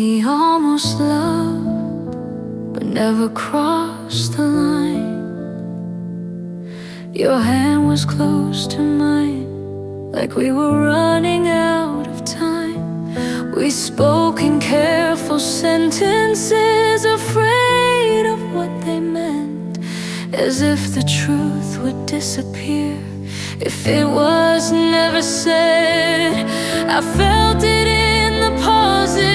We almost loved, but never crossed the line. Your hand was close to mine, like we were running out of time. We spoke in careful sentences, afraid of what they meant, as if the truth would disappear if it was never said. I felt it in the pauses.